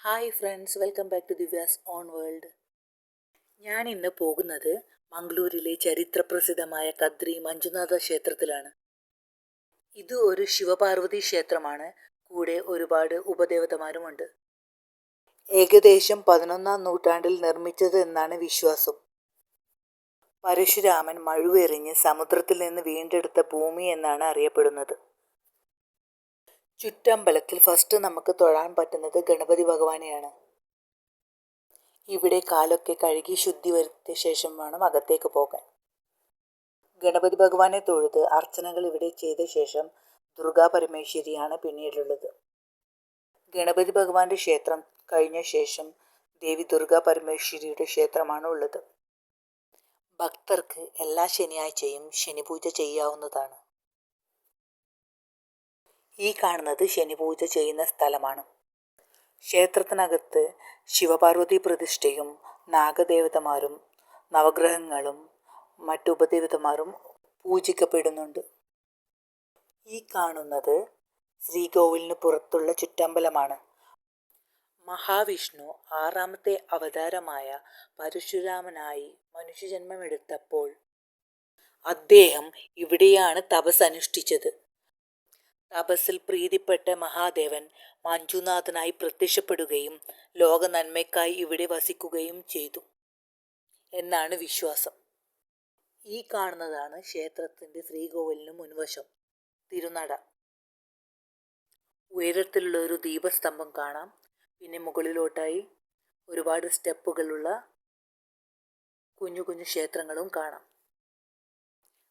Hi friends, welcome back to Divya's own world. ഞാൻ ഇന്ന് പോകുന്നത് മംഗളൂരിലെ ചരിത്രപ്രസിദ്ധമായ കദ്രി മഞ്ജുനാഥ ക്ഷേത്രത്തിലാണ്. ഇത് ഒരു ശിവപാർവതി ക്ഷേത്രമാണ്. കൂടെ ഒരുപാട് ഉപദേവതമാരുമുണ്ട്. ഏകദേശം 11-ാം നൂറ്റാണ്ടിൽ നിർമ്മിച്ചത് എന്നാണ് വിശ്വാസം. പരശുരാമൻ മഴുവെറിഞ്ഞ് സമുദ്രത്തിൽ നിന്ന് വീണ്ടെടുത്ത ഭൂമി എന്നാണ് അറിയപ്പെടുന്നത്. ചുറ്റമ്പലത്തിൽ ഫസ്റ്റ് നമുക്ക് തൊഴാൻ പറ്റുന്നത് ഗണപതി ഭഗവാനെയാണ്. ഇവിടെ കാലൊക്കെ കഴുകി ശുദ്ധി വരുത്തിയ ശേഷം വേണം അകത്തേക്ക് പോകാൻ. ഗണപതി ഭഗവാനെ തൊഴുത് അർച്ചനകൾ ഇവിടെ ചെയ്ത ശേഷം ദുർഗാ പരമേശ്വരിയാണ് പിന്നീടുള്ളത്. ഗണപതി ഭഗവാന്റെ ക്ഷേത്രം കഴിഞ്ഞ ശേഷം ദേവി ദുർഗാ പരമേശ്വരിയുടെ ക്ഷേത്രമാണ് ഉള്ളത്. ഭക്തർക്ക് എല്ലാ ശനിയാഴ്ചയും ശനിപൂജ ചെയ്യാവുന്നതാണ്. ഈ കാണുന്നത് ശനിപൂജ ചെയ്യുന്ന സ്ഥലമാണ്. ക്ഷേത്രത്തിനകത്ത് ശിവപാർവതി പ്രതിഷ്ഠയും നാഗദേവതമാരും നവഗ്രഹങ്ങളും മറ്റുപദേവതമാരും പൂജിക്കപ്പെടുന്നുണ്ട്. ഈ കാണുന്നത് ശ്രീകോവിലിന് പുറത്തുള്ള ചുറ്റമ്പലമാണ്. മഹാവിഷ്ണു 6ാമത്തെ അവതാരമായ പരശുരാമനായി മനുഷ്യജന്മമെടുത്തപ്പോൾ അദ്ദേഹം ഇവിടെയാണ് തപസ് അനുഷ്ഠിച്ചത്. തപസ്സിൽ പ്രീതിപ്പെട്ട മഹാദേവൻ മഞ്ജുനാഥനായി പ്രത്യക്ഷപ്പെടുകയും ലോക നന്മയ്ക്കായി ഇവിടെ വസിക്കുകയും ചെയ്തു എന്നാണ് വിശ്വാസം. ഈ കാണുന്നതാണ് ക്ഷേത്രത്തിൻ്റെ ശ്രീകോവിലിന് മുൻവശം, തിരുനട. ഉയരത്തിലുള്ള ഒരു ദീപസ്തംഭം കാണാം. പിന്നെ മുകളിലോട്ടായി ഒരുപാട് സ്റ്റെപ്പുകളുള്ള കുഞ്ഞു കുഞ്ഞു ക്ഷേത്രങ്ങളും കാണാം.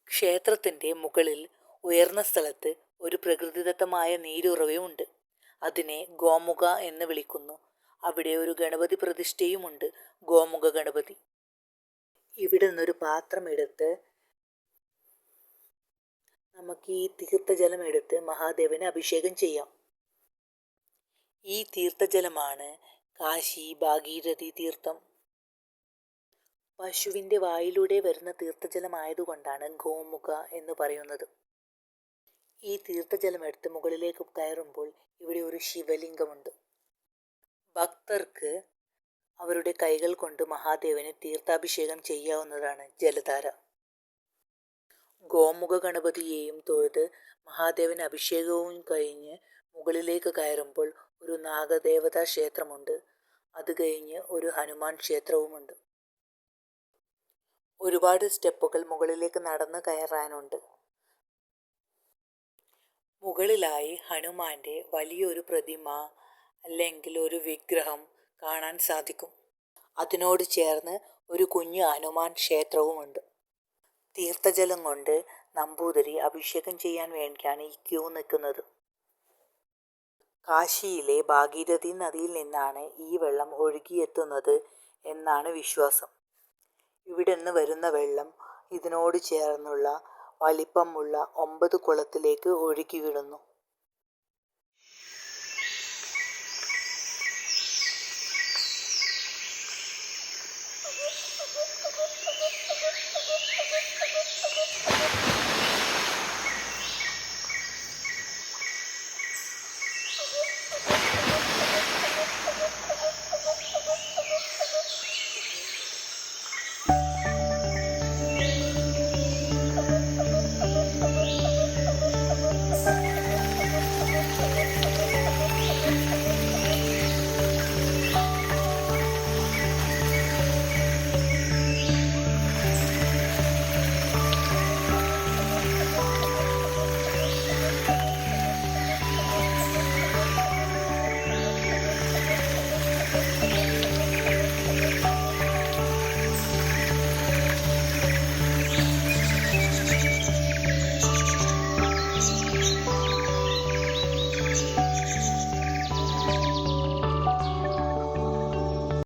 ക്ഷേത്രത്തിൻ്റെ മുകളിൽ ഉയർന്ന സ്ഥലത്ത് ഒരു പ്രകൃതിദത്തമായ നീരുറവയുണ്ട്. അതിനെ ഗോമുഖ എന്ന് വിളിക്കുന്നു. അവിടെ ഒരു ഗണപതി പ്രതിഷ്ഠയുമുണ്ട്, ഗോമുഖ ഗണപതി. ഇവിടെ നിന്നൊരു പാത്രം എടുത്ത് നമുക്ക് ഈ തീർത്ഥജലം എടുത്ത് മഹാദേവന് അഭിഷേകം ചെയ്യാം. ഈ തീർത്ഥജലമാണ് കാശി ഭാഗീരഥി തീർത്ഥം. പശുവിൻ്റെ വായിലൂടെ വരുന്ന തീർത്ഥജലമായതുകൊണ്ടാണ് ഗോമുഖ എന്ന് പറയുന്നത്. ഈ തീർത്ഥജലം എടുത്ത് മുകളിലേക്ക് കയറുമ്പോൾ ഇവിടെ ഒരു ശിവലിംഗമുണ്ട്. ഭക്തർക്ക് അവരുടെ കൈകൾ കൊണ്ട് മഹാദേവന് തീർത്ഥാഭിഷേകം ചെയ്യാവുന്നതാണ്. ജലധാര. ഗോമുഖ ഗണപതിയെയും തൊഴുത് മഹാദേവന് അഭിഷേകവും കഴിഞ്ഞ് മുകളിലേക്ക് കയറുമ്പോൾ ഒരു നാഗദേവതാ ക്ഷേത്രമുണ്ട്. അത് കഴിഞ്ഞ് ഒരു ഹനുമാൻ ക്ഷേത്രവുമുണ്ട്. ഒരുപാട് സ്റ്റെപ്പുകൾ മുകളിലേക്ക് നടന്ന് കയറാനുണ്ട്. മുകളിലായി ഹനുമാന്റെ വലിയൊരു പ്രതിമ അല്ലെങ്കിൽ ഒരു വിഗ്രഹം കാണാൻ സാധിക്കും. അതിനോട് ചേർന്ന് ഒരു കുഞ്ഞു ഹനുമാൻ ക്ഷേത്രവുമുണ്ട്. തീർത്ഥജലം കൊണ്ട് നമ്പൂതിരി അഭിഷേകം ചെയ്യാൻ വേണ്ടിയാണ് ഈ ക്യൂ നിൽക്കുന്നത്. കാശിയിലെ ഭാഗീരഥി നദിയിൽ നിന്നാണ് ഈ വെള്ളം ഒഴുകിയെത്തുന്നത് എന്നാണ് വിശ്വാസം. ഇവിടെ നിന്ന് വരുന്ന വെള്ളം ഇതിനോട് ചേർന്നുള്ള വലിപ്പമുള്ള 9 കുളത്തിലേക്ക് ഒഴുകി വിടുന്നു.